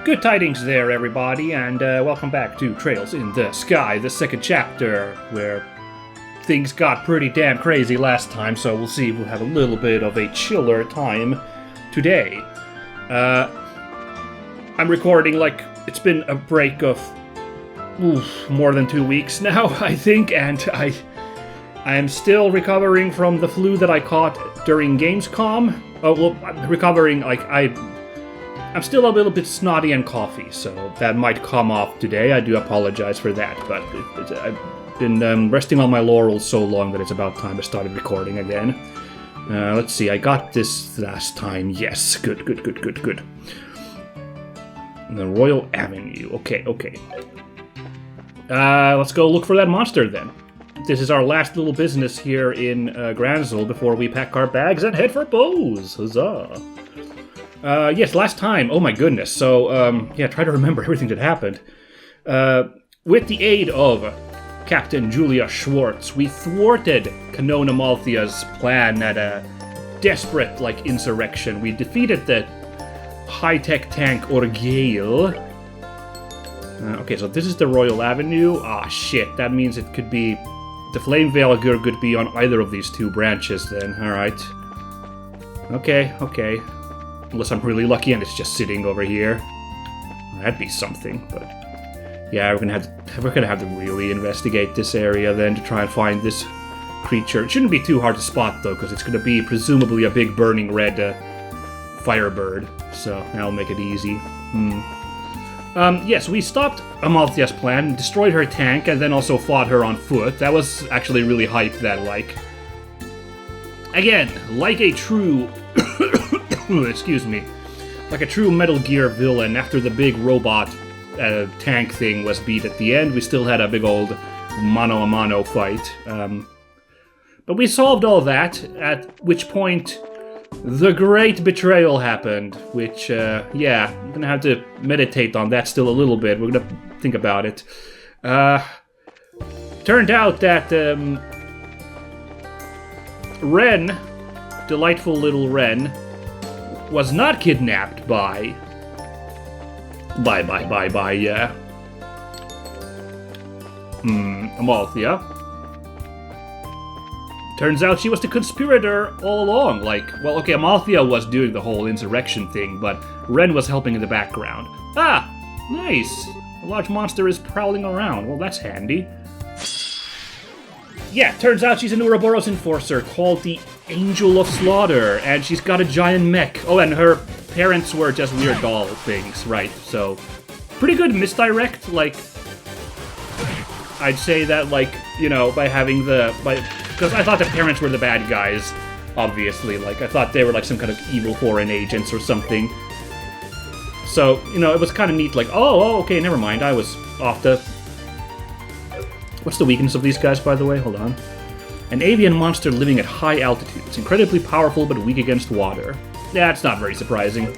Good tidings there, everybody, and welcome back to Trails in the Sky, the second chapter, where things got pretty damn crazy last time, so we'll see if we'll have a little bit of a chiller time today. I'm recording like it's been a break of more than 2 weeks now, I think, and I am still recovering from the flu that I caught during Gamescom. Oh, well, I'm recovering, like, I'm still a little bit snotty and coughy, so that might come off today. I do apologize for that, but I've been resting on my laurels so long that it's about time I started recording again. Let's see, I got this last time. Yes, good. The Royal Avenue. Okay. Let's go look for that monster then. This is our last little business here in Grancel before we pack our bags and head for Bose. Huzzah! Yes, last time. Oh my goodness. So, try to remember everything that happened. With the aid of Captain Julia Schwartz, we thwarted Canona Malthia's plan at a desperate, insurrection. We defeated the high-tech tank Orgale. Okay, so this is the Royal Avenue. Ah, shit. That means it could be... The Flame Velgr could be on either of these two branches then. Alright. Okay. Unless I'm really lucky and it's just sitting over here. That'd be something, but... Yeah, we're gonna have to really investigate this area then to try and find this creature. It shouldn't be too hard to spot, though, because it's gonna be presumably a big burning red firebird. So, that'll make it easy. Yes, we stopped Amalthia's plan, destroyed her tank, and then also fought her on foot. That was actually really hype, Again, like a true... excuse me. Like a true Metal Gear villain, after the big robot tank thing was beat at the end, we still had a big old mano-a-mano fight. But we solved all that, at which point the great betrayal happened, which, I'm gonna have to meditate on that still a little bit. We're gonna think about it. Turned out that, Ren, delightful little Ren, was not kidnapped by Amalthea. Turns out she was the conspirator all along. Amalthea was doing the whole insurrection thing, but Ren was helping in the background. Ah, nice. A large monster is prowling around. Well, that's handy. Yeah, turns out she's an Ouroboros enforcer called the Angel of Slaughter, and she's got a giant mech. Oh, and her parents were just weird doll things, right? So, pretty good misdirect, I'd say that, by having because I thought the parents were the bad guys, obviously. I thought they were, some kind of evil foreign agents or something. So, it was kind of neat, okay, never mind, I was off the... What's the weakness of these guys, by the way? Hold on. An avian monster living at high altitudes. Incredibly powerful, but weak against water. Yeah, it's not very surprising.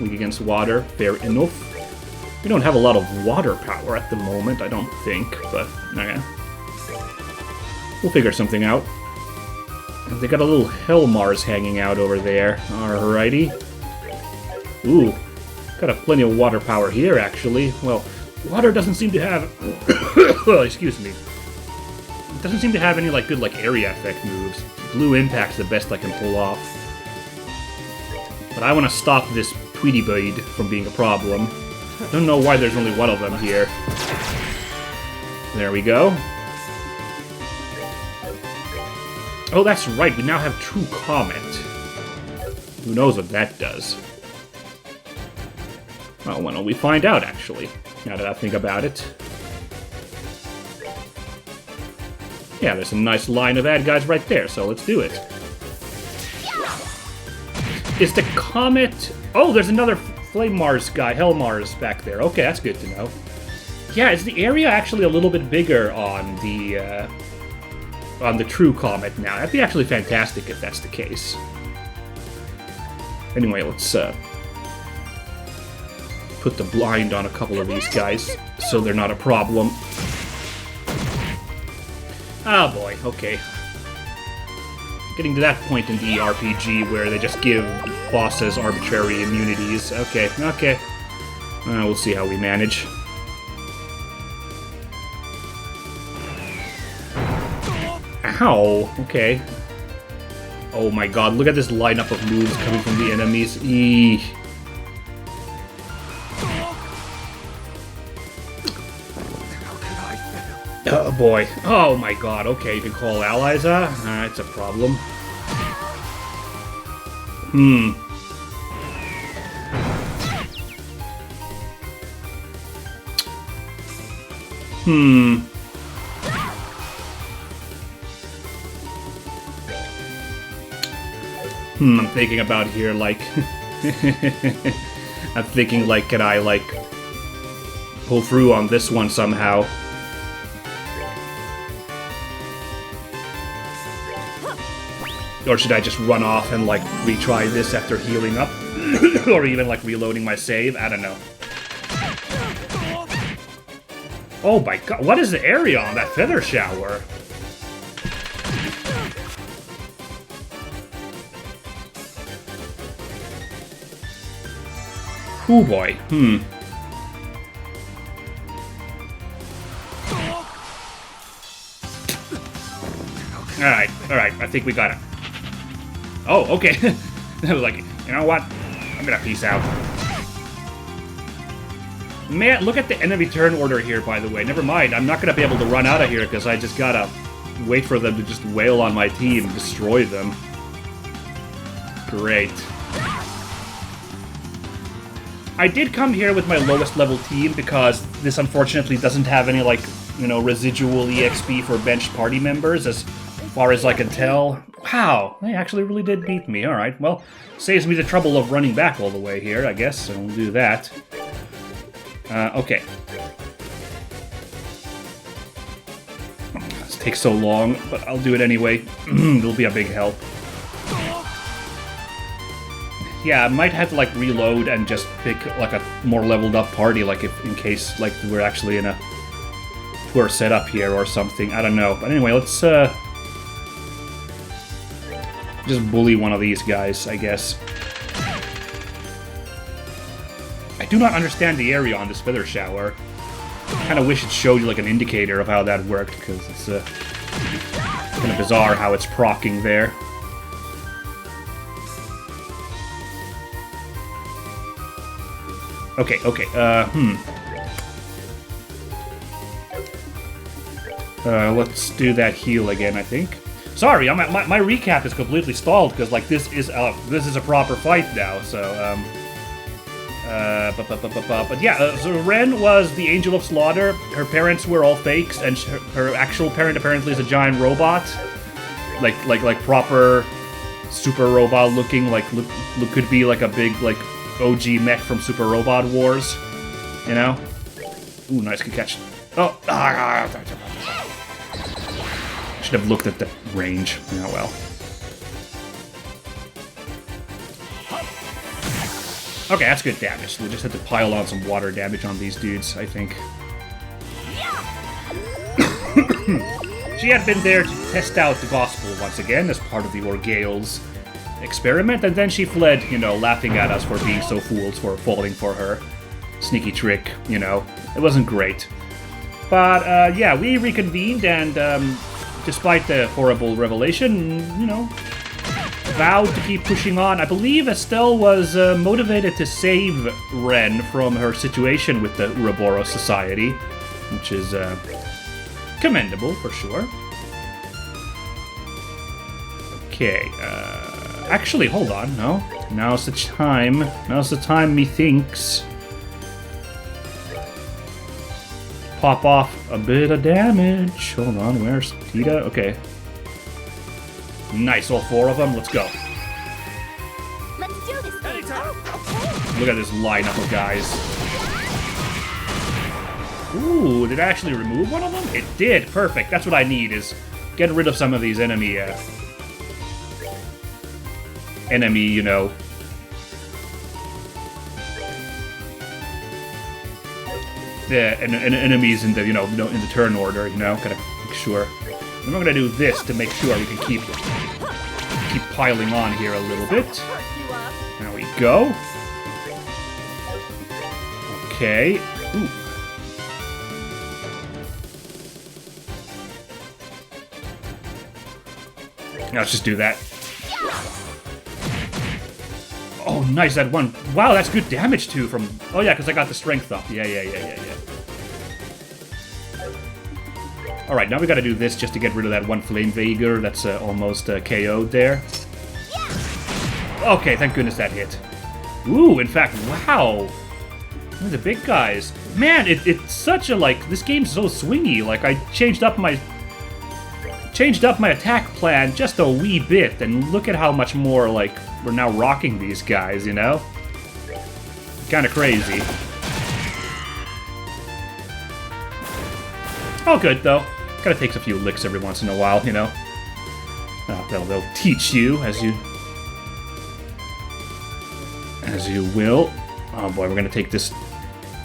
Weak against water. Fair enough. We don't have a lot of water power at the moment, I don't think. But, okay. We'll figure something out. They got a little Hellmars hanging out over there. Alrighty. Ooh. Got plenty of water power here, actually. Well, water doesn't seem to have... excuse me. It doesn't seem to have any, good, area effect moves. Blue Impact's the best I can pull off. But I want to stop this Tweety Bird from being a problem. I don't know why there's only one of them here. There we go. Oh, that's right, we now have True Comet. Who knows what that does? Well, why don't we find out, actually, now that I think about it. Yeah, there's a nice line of ad guys right there, so let's do it. Is the Comet... Oh, there's another Flame Mars guy, Hell Mars back there. Okay, that's good to know. Yeah, is the area actually a little bit bigger on the True Comet now? That'd be actually fantastic if that's the case. Anyway, let's put the blind on a couple of these guys so they're not a problem. Oh boy, okay. Getting to that point in the RPG where they just give bosses arbitrary immunities. Okay. We'll see how we manage. Ow! Okay. Oh my god, look at this lineup of moves coming from the enemies. Eee. Oh boy. Oh my god, okay, you can call allies, it's a problem. I'm thinking about here, like... I'm thinking, like, can I, like, pull through on this one somehow? Or should I just run off and, like, retry this after healing up? Or even, like, reloading my save? I don't know. Oh my god, what is the area on that feather shower? Oh boy, Alright, I think we got it. Oh, okay. I was like, you know what? I'm gonna peace out. Man, look at the enemy turn order here, by the way. Never mind, I'm not gonna be able to run out of here because I just gotta wait for them to just wail on my team and destroy them. Great. I did come here with my lowest level team because this unfortunately doesn't have any, like, you know, residual EXP for benched party members, as far as I can tell. Wow, they actually really did beat me. Alright, well, saves me the trouble of running back all the way here, I guess, so we'll do that. Okay. This takes so long, but I'll do it anyway. It'll be a big help. Yeah, I might have to, like, reload and just pick, like, a more leveled up party, like, if in case, like, we're actually in a poor setup here or something. I don't know. But anyway, let's, just bully one of these guys, I guess. I do not understand the area on this feather shower. I kind of wish it showed you, like, an indicator of how that worked, because it's, kind of bizarre how it's proccing there. Okay, let's do that heal again, I think. Sorry, my recap is completely stalled, because, like, this is a proper fight now, so, but yeah, so Ren was the Angel of Slaughter. Her parents were all fakes, and her actual parent apparently is a giant robot. Like proper super robot looking, like, could be like a big, like, OG mech from Super Robot Wars, you know? Ooh, nice, good catch. Oh, should have looked at the range. Oh well. Okay, that's good damage. We just had to pile on some water damage on these dudes, I think. She had been there to test out the gospel once again as part of the Orgale's experiment, and then she fled, you know, laughing at us for being so fools for falling for her sneaky trick, you know. It wasn't great. But, yeah, we reconvened, and, despite the horrible revelation, you know, vowed to keep pushing on. I believe Estelle was motivated to save Ren from her situation with the Ouroboros Society, which is commendable, for sure. Okay, actually, hold on, no. Now's the time. Now's the time, methinks. Pop off a bit of damage. Hold on, where's Tita? Okay. Nice, all four of them. Let's go. Let's do this. Look at this lineup of guys. Ooh, did I actually remove one of them? It did. Perfect. That's what I need, is get rid of some of these enemy, you know, the enemies in the, you know, in the turn order, you know, gotta make sure. And we're gonna do this to make sure we can keep piling on here a little bit. There we go. Okay. Ooh. Let's just do that. Oh, nice, that one. Wow, that's good damage, too, from... Oh, yeah, because I got the strength up. Yeah. Alright, now we gotta do this just to get rid of that one flame Velgr that's almost KO'd there. Okay, thank goodness that hit. Ooh, in fact, wow. The big guys. Man, it's such a, like, this game's so swingy. Like, I changed up my attack plan just a wee bit, and look at how much more, like, we're now rocking these guys, you know? Kinda crazy. All good, though. Kinda takes a few licks every once in a while, you know? They'll teach you, as you will. Oh boy, we're gonna take this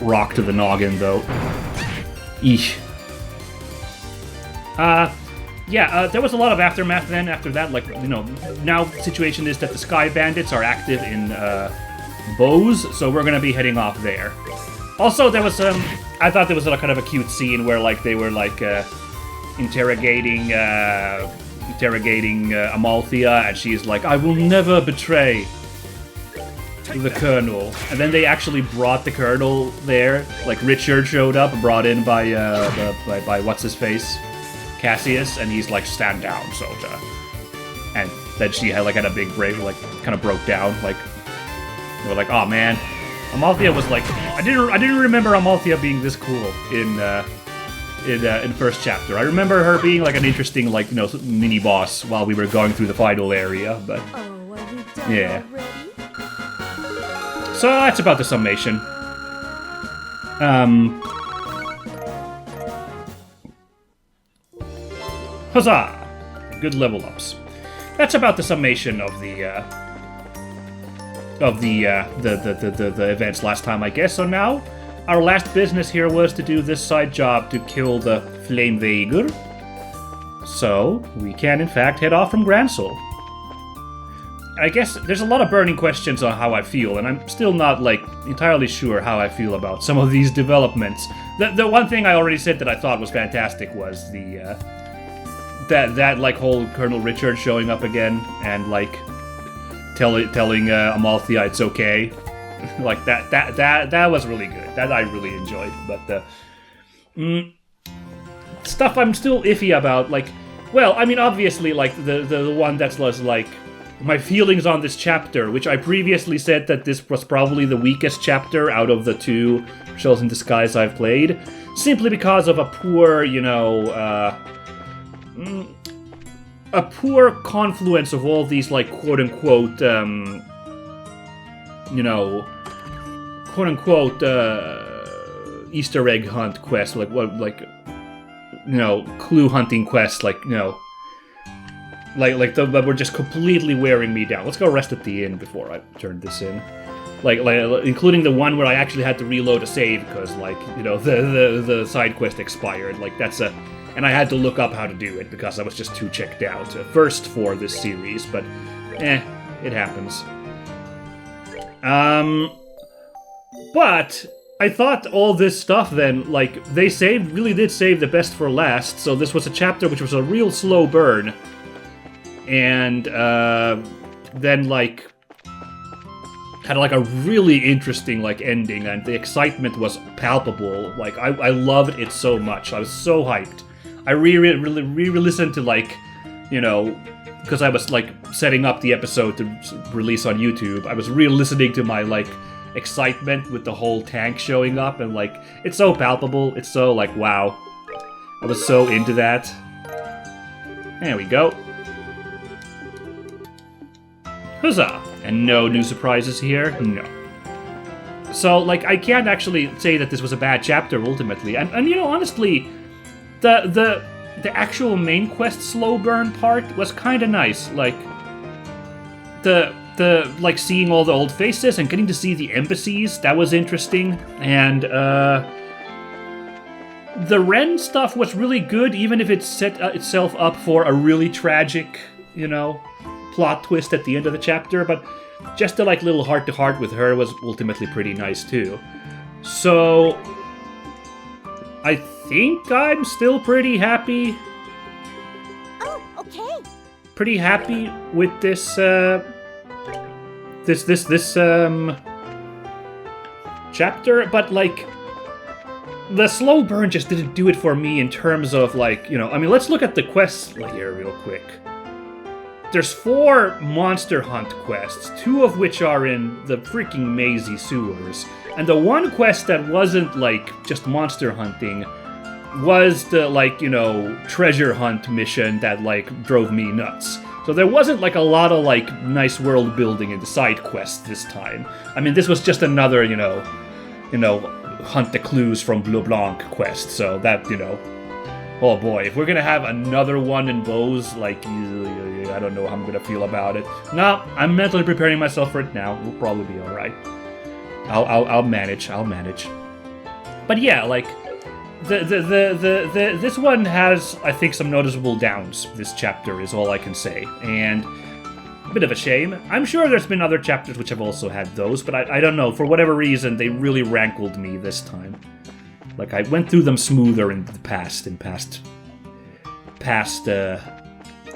rock to the noggin, though. Eesh. There was a lot of aftermath then after that, like, you know, now the situation is that the Sky Bandits are active in Bose, so we're gonna be heading off there. Also, there was I thought there was a kind of a cute scene where, like, they were, like, interrogating Amalthea, and she's like, I will never betray the Colonel. And then they actually brought the Colonel there, like, Richard showed up, brought in by what's-his-face? Cassius, and he's like, stand down, soldier. And then she had a big break, like, kind of broke down, like, they were like, oh man. Amalthea was like, I didn't remember Amalthea being this cool in first chapter. I remember her being like an interesting, like, you know, mini boss while we were going through the final area, but yeah. So that's about the summation. Huzzah! Good level ups. That's about the summation of the events last time, I guess. So now, our last business here was to do this side job to kill the Flame Velgr. So, we can in fact head off from Grancel. I guess there's a lot of burning questions on how I feel, and I'm still not, like, entirely sure how I feel about some of these developments. The one thing I already said that I thought was fantastic was the, that like whole Colonel Richard showing up again and like telling Amalthea it's okay. Like that was really good. That I really enjoyed. But the stuff I'm still iffy about, like, well, I mean, obviously, like the one that's like my feelings on this chapter, which I previously said that this was probably the weakest chapter out of the two Shells in Disguise I've played, simply because of a poor, you know, a poor confluence of all these, like, quote-unquote, you know, quote-unquote, Easter egg hunt quests, like, what, like, you know, clue hunting quests, like, you know, that were just completely wearing me down. Let's go rest at the inn before I turn this in. Like, including the one where I actually had to reload a save because, like, you know, the side quest expired. Like, that's a... And I had to look up how to do it because I was just too checked out. First for this series, but it happens. But I thought all this stuff then, like, they really did save the best for last, so this was a chapter which was a real slow burn. And then, like, had like a really interesting, like, ending, and the excitement was palpable. Like, I loved it so much. I was so hyped. I re-listened to, like, you know, because I was, like, setting up the episode to release on YouTube. I was re-listening to my, like, excitement with the whole tank showing up, and, like, it's so palpable. It's so, like, wow. I was so into that. There we go. Huzzah! And no new surprises here? No. So, like, I can't actually say that this was a bad chapter, ultimately. And you know, honestly... The actual main quest slow burn part was kind of nice. Like like seeing all the old faces and getting to see the embassies, that was interesting. And the Ren stuff was really good, even if it set itself up for a really tragic, you know, plot twist at the end of the chapter. But just the, like, little heart-to-heart with her was ultimately pretty nice too. So, I think I'm still pretty happy. Oh, okay. Pretty happy with this, chapter, but, like, the slow burn just didn't do it for me in terms of, like, you know, I mean, let's look at the quests here real quick. There's 4 monster hunt quests, 2 of which are in the freaking mazy sewers. And the one quest that wasn't, like, just monster hunting was the, like, you know, treasure hunt mission that, like, drove me nuts. So there wasn't, like, a lot of, like, nice world building in the side quests this time. I mean, this was just another, you know, hunt the clues from Bleu Blanc quest, so that, you know... Oh boy, if we're gonna have another one in Bose, like, I don't know how I'm gonna feel about it. No, I'm mentally preparing myself for it now. We'll probably be alright. I'll manage. But yeah, like, this one has, I think, some noticeable downs. This chapter is all I can say, and a bit of a shame. I'm sure there's been other chapters which have also had those, but I don't know, for whatever reason, they really rankled me this time. Like, I went through them smoother in the past,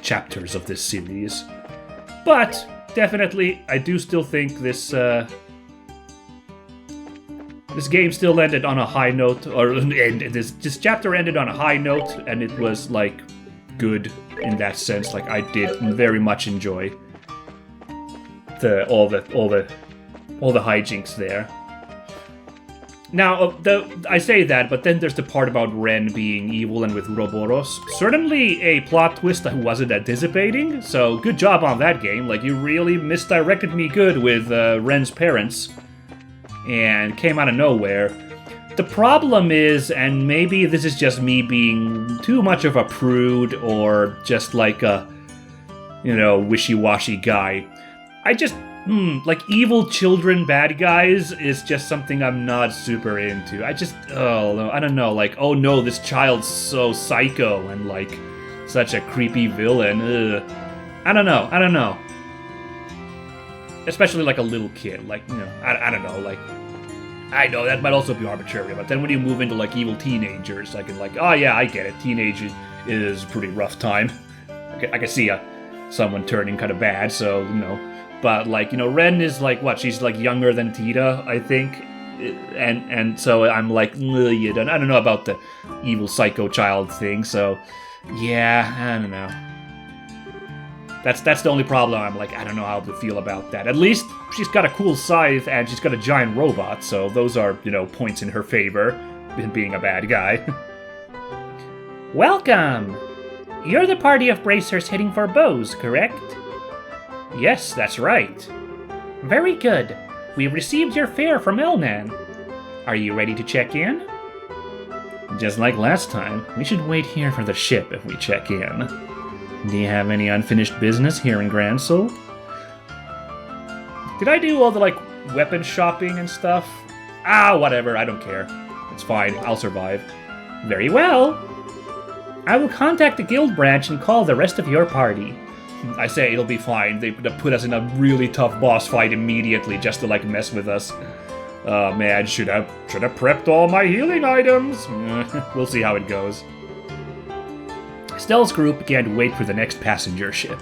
chapters of this series. But, definitely, I do still think this game still ended on a high note, or this chapter ended on a high note, and it was, like, good in that sense. Like, I did very much enjoy all the hijinks there. Now, I say that, but then there's the part about Ren being evil and with Ouroboros. Certainly a plot twist I wasn't anticipating, so good job on that game. Like, you really misdirected me good with Ren's parents, and came out of nowhere. The problem is, and maybe this is just me being too much of a prude, or just like a, you know, wishy-washy guy, I just... like, evil children, bad guys, is just something I'm not super into. I don't know, like, oh no, this child's so psycho and, like, such a creepy villain. Ugh. I don't know. Especially, like, a little kid, like, you know, I don't know, like, I know that might also be arbitrary, but then when you move into, like, evil teenagers, I can, like, oh yeah, I get it, teenage is a pretty rough time. I can see someone turning kind of bad, so, you know. But, like, you know, Ren is, like, what, she's, like, younger than Tita, I think, and so I'm like, I don't know about the evil psycho child thing, so, yeah, I don't know. That's the only problem. I'm like, I don't know how to feel about that. At least she's got a cool scythe, and she's got a giant robot, so those are, you know, points in her favor, being a bad guy. Welcome! You're the party of bracers heading for Bose, correct? Yes, that's right. Very good. We've received your fare from Elnan. Are you ready to check in? Just like last time, we should wait here for the ship if we check in. Do you have any unfinished business here in Grancel? Did I do all the, like, weapon shopping and stuff? Whatever, I don't care. It's fine, I'll survive. Very well. I will contact the guild branch and call the rest of your party. I say it'll be fine. They put us in a really tough boss fight immediately just to, like, mess with us. Oh man, should have prepped all my healing items. We'll see how it goes. Stell's group began to wait for the next passenger ship.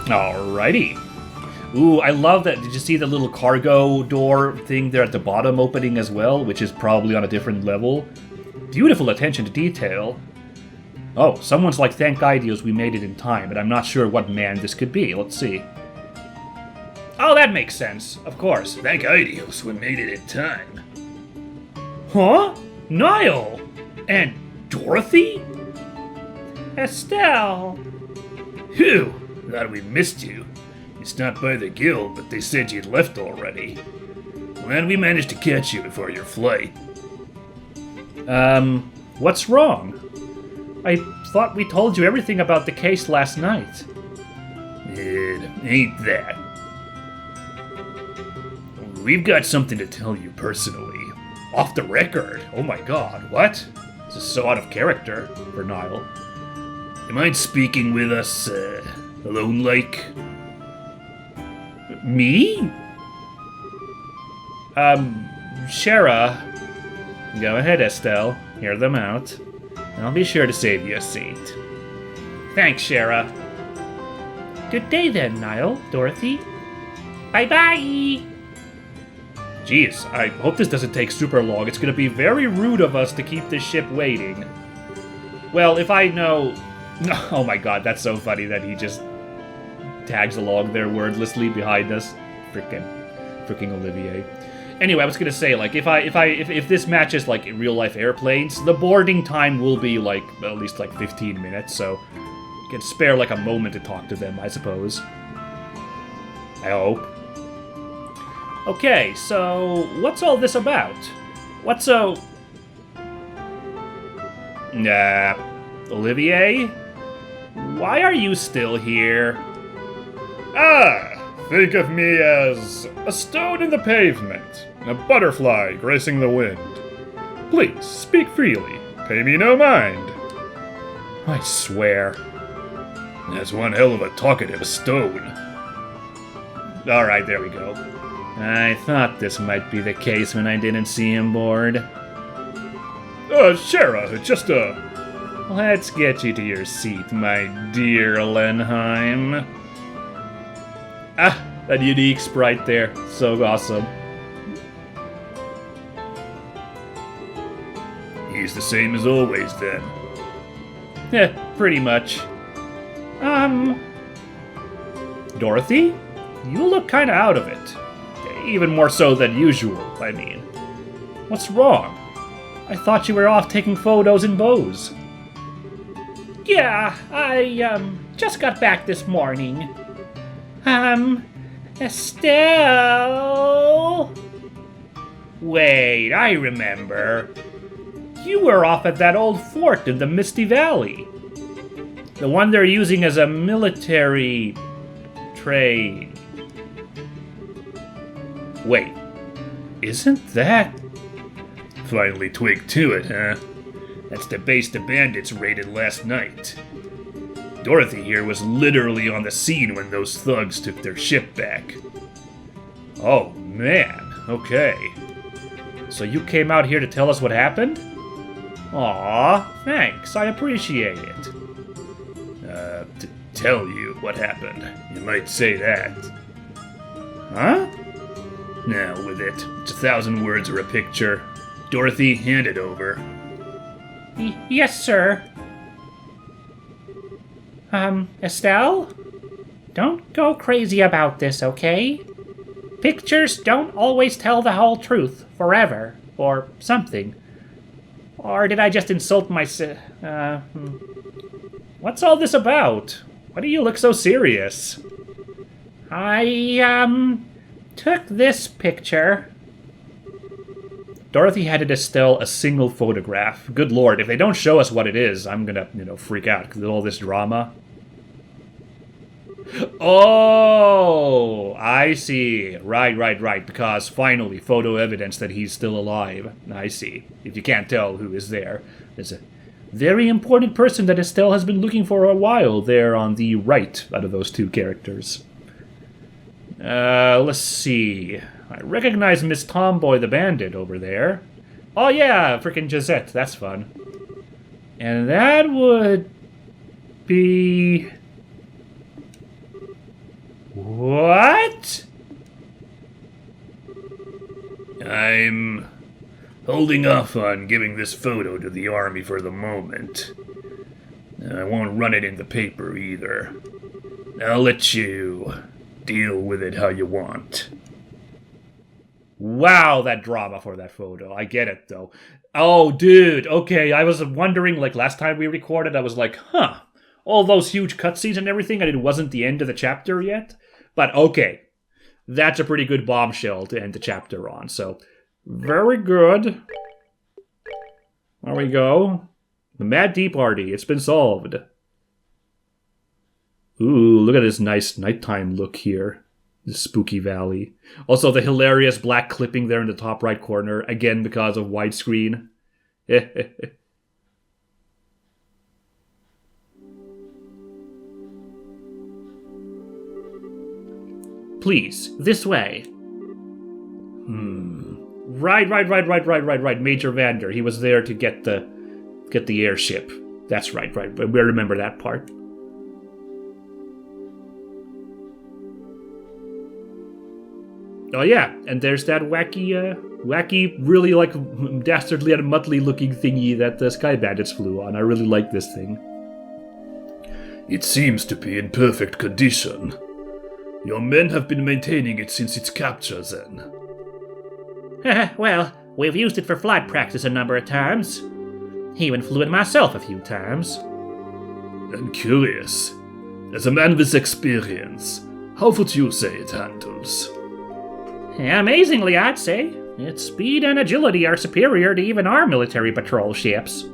Alrighty. Ooh, I love that. Did you see the little cargo door thing there at the bottom opening as well, which is probably on a different level? Beautiful attention to detail. Oh, someone's like, thank Ideos we made it in time, but I'm not sure what man this could be. Let's see. Oh, that makes sense. Of course. Thank Ideos we made it in time. Huh? Niall! And Dorothy? Estelle! Phew! Thought we missed you. You stopped by the guild, but they said you'd left already. Glad we managed to catch you before your flight. What's wrong? I thought we told you everything about the case last night. It ain't that. We've got something to tell you personally. Off the record. Oh my god, what? This is so out of character for Niall. You mind speaking with us, Alone like? Me? Shara. Go ahead, Estelle. Hear them out. I'll be sure to save you a seat. Thanks, Shara. Good day then, Niall, Dorothy. Bye-bye! Jeez, I hope this doesn't take super long. It's gonna be very rude of us to keep this ship waiting. Well, if I know... Oh my god, that's so funny that he just tags along there wordlessly behind us. Frickin' Olivier. Anyway, I was gonna say, like, if this matches like real-life airplanes, the boarding time will be like at least like 15 minutes, so you can spare like a moment to talk to them, I suppose. I hope. Okay, so what's all this about? What's so... Nah, Olivier? Why are you still here? Think of me as a stone in the pavement, a butterfly gracing the wind. Please, speak freely. Pay me no mind. I swear. That's one hell of a talkative stone. Alright, there we go. I thought this might be the case when I didn't see him board. Shara, just Let's get you to your seat, my dear Lenheim. Ah, that unique sprite there. So awesome. He's the same as always, then. Pretty much. Dorothy? You look kinda out of it. Even more so than usual, I mean. What's wrong? I thought you were off taking photos in Bose. Yeah, I, just got back this morning. Estelle... Wait, I remember. You were off at that old fort in the Misty Valley. The one they're using as a military... train. Wait, isn't that... Finally twigged to it, huh? That's the base the bandits raided last night. Dorothy here was literally on the scene when those thugs took their ship back. Oh, man. Okay. So you came out here to tell us what happened? Aw, thanks. I appreciate it. To tell you what happened. You might say that. Huh? Now, with it. It's 1,000 words or a picture. Dorothy, hand it over. Yes, sir. Estelle? Don't go crazy about this, okay? Pictures don't always tell the whole truth, forever, or something. Or did I just insult What's all this about? Why do you look so serious? I, took this picture. Dorothy handed Estelle a single photograph. Good lord, if they don't show us what it is, I'm gonna, freak out because of all this drama. Oh, I see. Right. Because finally, photo evidence that he's still alive. I see. If you can't tell who is there, there's a very important person that Estelle has been looking for a while there on the right out of those two characters. Let's see. I recognize Miss Tomboy the Bandit over there. Oh yeah, frickin' Gisette. That's fun. And that would be... What? I'm holding off on giving this photo to the army for the moment. I won't run it in the paper either. I'll let you deal with it how you want. Wow, that drama for that photo. I get it, though. Oh, dude, okay, I was wondering, like, last time we recorded, I was like, huh, all those huge cutscenes and everything, and it wasn't the end of the chapter yet? But, okay, that's a pretty good bombshell to end the chapter on, so very good. There we go. The Mad Tea Party, it's been solved. Ooh, look at this nice nighttime look here. The spooky valley. Also, the hilarious black clipping there in the top right corner, again because of widescreen. Please, this way. Right. Major Vander. He was there to get the airship. That's right. We remember that part. Oh yeah, and there's that wacky, really like dastardly and muddly-looking thingy that the Sky Bandits flew on. I really like this thing. It seems to be in perfect condition. Your men have been maintaining it since its capture, then. Well, we've used it for flight practice a number of times. Even flew it myself a few times. I'm curious. As a man with experience, how would you say it handles? Amazingly, I'd say. Its speed and agility are superior to even our military patrol ships.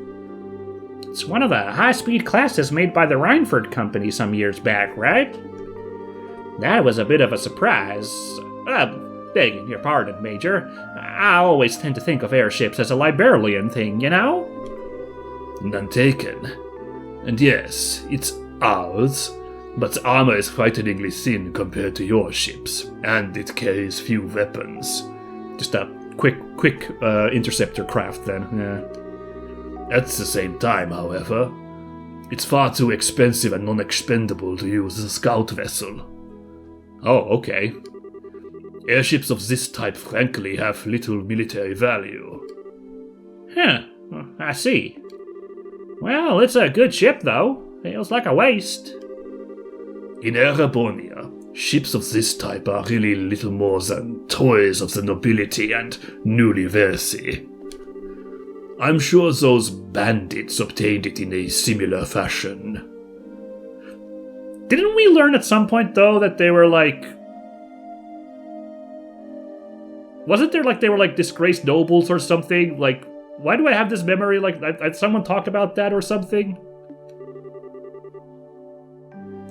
It's one of the high-speed classes made by the Rhineford Company some years back, right? That was a bit of a surprise. Begging your pardon, Major. I always tend to think of airships as a Liberalian thing, you know? None taken. And yes, it's ours, but the armor is frighteningly thin compared to your ships, and it carries few weapons. Just a quick interceptor craft, then. Yeah. At the same time, however, it's far too expensive and non-expendable to use as a scout vessel. Oh, okay. Airships of this type, frankly, have little military value. Huh, I see. Well, it's a good ship, though. Feels like a waste. In Erebonia, ships of this type are really little more than toys of the nobility and newly versy. I'm sure those bandits obtained it in a similar fashion. Didn't we learn at some point, though, that they were like... Wasn't there like they were like disgraced nobles or something? Like, why do I have this memory? Like, someone talked about that or something?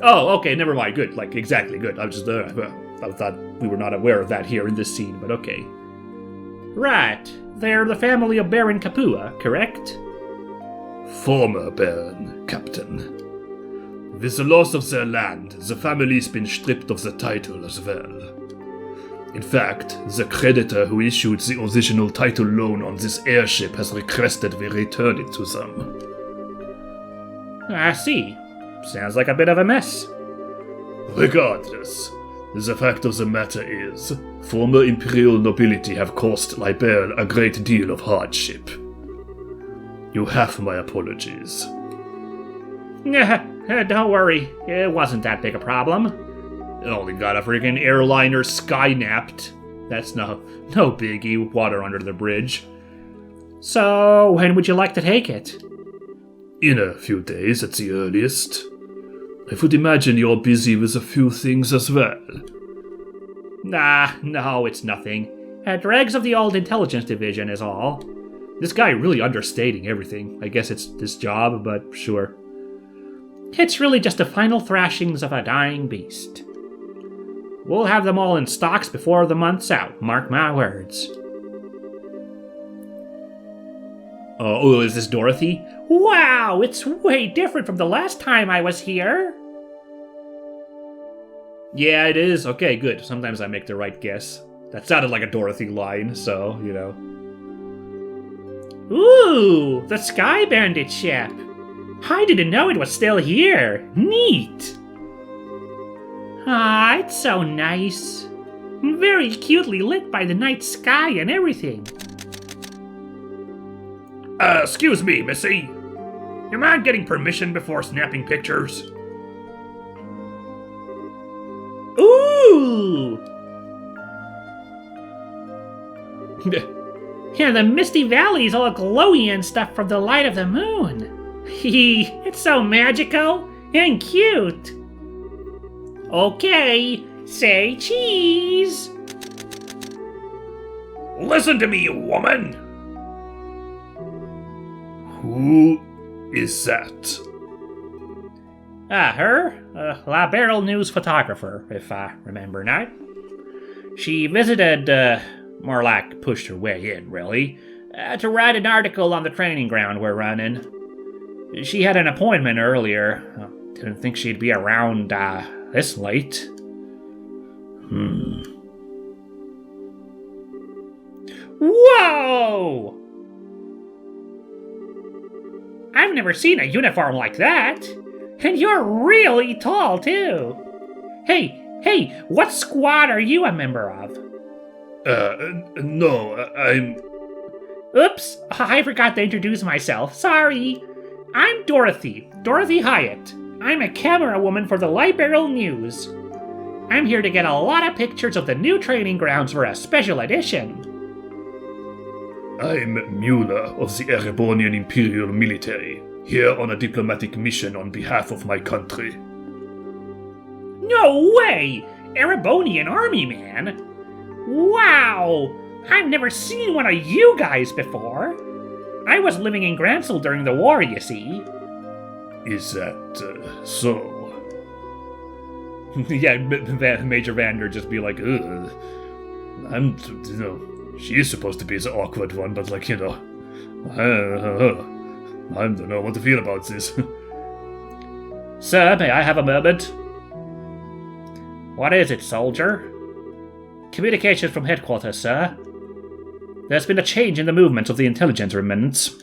Oh, okay, never mind. Good, like, exactly, good. I thought we were not aware of that here in this scene, but okay. Right, they're the family of Baron Capua, correct? Former Baron, Captain. With the loss of their land, the family's been stripped of the title as well. In fact, the creditor who issued the original title loan on this airship has requested we return it to them. I see. Sounds like a bit of a mess. Regardless, the fact of the matter is, former imperial nobility have caused Liberl a great deal of hardship. You have my apologies. Don't worry, it wasn't that big a problem. It only got a freaking airliner sky-napped. That's no biggie, water under the bridge. So, when would you like to take it? In a few days at the earliest. I would imagine you're busy with a few things as well. No, it's nothing. Dregs of the old intelligence division is all. This guy really understating everything. I guess it's this job, but sure. It's really just the final thrashings of a dying beast. We'll have them all in stocks before the month's out, mark my words. Oh, is this Dorothy? Wow, it's way different from the last time I was here. Yeah, it is. Okay, good. Sometimes I make the right guess. That sounded like a Dorothy line, so, you know. Ooh, the Sky Bandit ship. I didn't know it was still here. Neat. Ah, it's so nice. Very cutely lit by the night sky and everything. Excuse me, Missy. You mind getting permission before snapping pictures? Ooh! Yeah, the misty valleys all glowy and stuff from the light of the moon. It's so magical and cute. Okay, say cheese. Listen to me, you woman. Who is that? Her? La Barrel News photographer, if I remember right. She visited, more like pushed her way in, really, to write an article on the training ground we're running. She had an appointment earlier. Didn't think she'd be around, this late. Whoa! I've never seen a uniform like that. And you're really tall, too. Hey, what squad are you a member of? No, I'm... Oops, I forgot to introduce myself. Sorry. I'm Dorothy Hyatt. I'm a camera woman for the Liberal News. I'm here to get a lot of pictures of the new training grounds for a special edition. I'm Mueller of the Erebonian Imperial Military, here on a diplomatic mission on behalf of my country. No way! Erebonian Army Man? Wow! I've never seen one of you guys before. I was living in Grancel during the war, you see. Is that, so? Yeah, Major Vander just be like, ugh. She is supposed to be the awkward one, but I don't know what to feel about this. Sir, may I have a moment? What is it, soldier? Communications from headquarters, sir. There's been a change in the movement of the intelligence remnants.